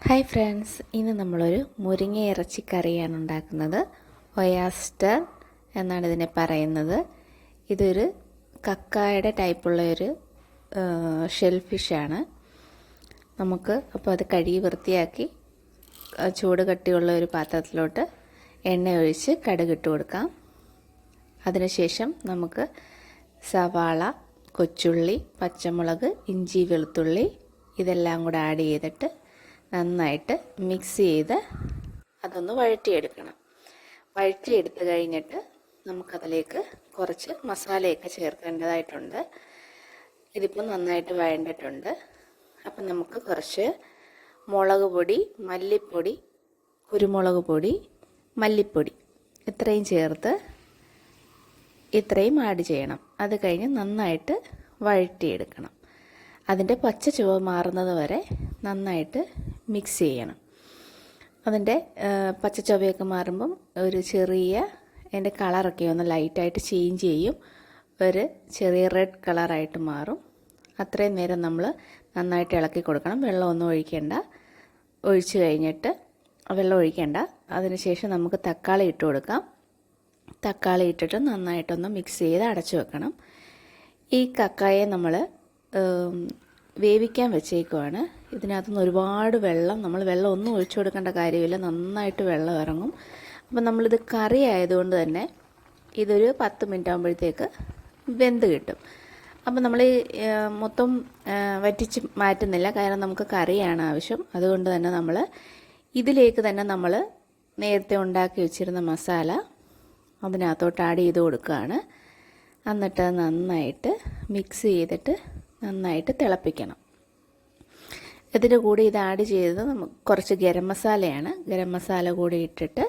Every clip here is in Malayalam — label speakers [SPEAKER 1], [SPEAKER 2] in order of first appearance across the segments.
[SPEAKER 1] ഹായ് ഫ്രണ്ട്സ്, ഇന്ന് നമ്മളൊരു മുരിങ്ങ ഇറച്ചിക്കറിയാണ് ഉണ്ടാക്കുന്നത്. ഒയാസ്റ്റർ എന്നാണ് ഇതിനെ പറയുന്നത്. ഇതൊരു കക്കായുടെ ടൈപ്പുള്ള ഒരു ഷെൽ ഫിഷാണ്. നമുക്ക് അപ്പോൾ അത് കഴുകി വൃത്തിയാക്കി ചൂട് കട്ടിയുള്ള ഒരു പാത്രത്തിലോട്ട് എണ്ണ ഒഴിച്ച് കടുകിട്ട് കൊടുക്കാം. അതിനുശേഷം നമുക്ക് സവാള, കൊച്ചുള്ളി, പച്ചമുളക്, ഇഞ്ചി, വെളുത്തുള്ളി ഇതെല്ലാം കൂടെ ആഡ് ചെയ്തിട്ട് നന്നായിട്ട് മിക്സ് ചെയ്ത് അതൊന്ന് വഴറ്റിയെടുക്കണം. വഴറ്റിയെടുത്ത് കഴിഞ്ഞിട്ട് നമുക്കതിലേക്ക് കുറച്ച് മസാലയൊക്കെ ചേർക്കേണ്ടതായിട്ടുണ്ട്. ഇതിപ്പോൾ നന്നായിട്ട് വഴണ്ടിട്ടുണ്ട്. അപ്പം നമുക്ക് കുറച്ച് മുളക് പൊടി, മല്ലിപ്പൊടി, കുരുമുളക് പൊടി, മല്ലിപ്പൊടി ഇത്രയും ചേർത്ത് ഇത്രയും ആഡ് ചെയ്യണം. അത് കഴിഞ്ഞ് നന്നായിട്ട് വഴറ്റിയെടുക്കണം. അതിൻ്റെ പച്ച ചുവ മാറുന്നത് വരെ നന്നായിട്ട് മിക്സ് ചെയ്യണം. അതിൻ്റെ പച്ച ചുവയൊക്കെ മാറുമ്പം ഒരു ചെറിയ അതിൻ്റെ കളറൊക്കെ ഒന്ന് ലൈറ്റായിട്ട് ചേഞ്ച് ചെയ്യും. ഒരു ചെറിയ റെഡ് കളറായിട്ട് മാറും. അത്രയും നേരം നമ്മൾ നന്നായിട്ട് ഇളക്കി കൊടുക്കണം. വെള്ളമൊന്നും ഒഴിച്ച് കഴിഞ്ഞിട്ട് വെള്ളം ഒഴിക്കേണ്ട. അതിനുശേഷം നമുക്ക് തക്കാളി ഇട്ട് കൊടുക്കാം. തക്കാളി ഇട്ടിട്ട് നന്നായിട്ടൊന്ന് മിക്സ് ചെയ്ത് അടച്ചു വെക്കണം. ഈ കക്കായെ നമ്മൾ വേവിക്കാൻ വെച്ചേക്കുവാണ്. ഇതിനകത്തുനിന്ന് ഒരുപാട് നമ്മൾ വെള്ളം ഒന്നും ഒഴിച്ചു കൊടുക്കേണ്ട കാര്യമില്ല. നന്നായിട്ട് വെള്ളം ഇറങ്ങും. അപ്പം നമ്മളിത് കറി ആയതുകൊണ്ട് തന്നെ ഇതൊരു 10 മിനിറ്റ് ആകുമ്പോഴത്തേക്ക് വെന്ത് കിട്ടും. അപ്പം നമ്മൾ മൊത്തം വറ്റിച്ച് മാറ്റുന്നില്ല, കാരണം നമുക്ക് കറിയാണ് ആവശ്യം. അതുകൊണ്ട് തന്നെ നമ്മൾ ഇതിലേക്ക് തന്നെ നമ്മൾ നേരത്തെ ഉണ്ടാക്കി വെച്ചിരുന്ന മസാല അതിനകത്തോട്ട് ആഡ് ചെയ്ത് കൊടുക്കുകയാണ്. എന്നിട്ട് നന്നായിട്ട് മിക്സ് ചെയ്തിട്ട് നന്നായിട്ട് തിളപ്പിക്കണം. ഇതിൻ്റെ കൂടെ ഇത് ആഡ് ചെയ്തത് നമുക്ക് കുറച്ച് ഗരം മസാലയാണ്. ഗരം മസാല കൂടി ഇട്ടിട്ട്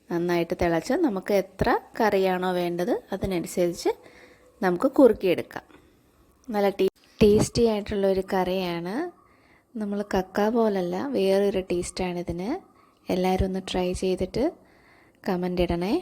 [SPEAKER 1] നന്നായിട്ട് തിളച്ച് നമുക്ക് എത്ര കറിയാണോ വേണ്ടത് അതിനനുസരിച്ച് നമുക്ക് കുറുക്കിയെടുക്കാം. നല്ല ടേസ്റ്റി ആയിട്ടുള്ളൊരു കറിയാണ്. നമ്മൾ കക്ക പോലല്ല, വേറൊരു ടേസ്റ്റാണ് ഇതിന്. എല്ലാവരും ഒന്ന് ട്രൈ ചെയ്തിട്ട് കമൻ്റ് ഇടണേ.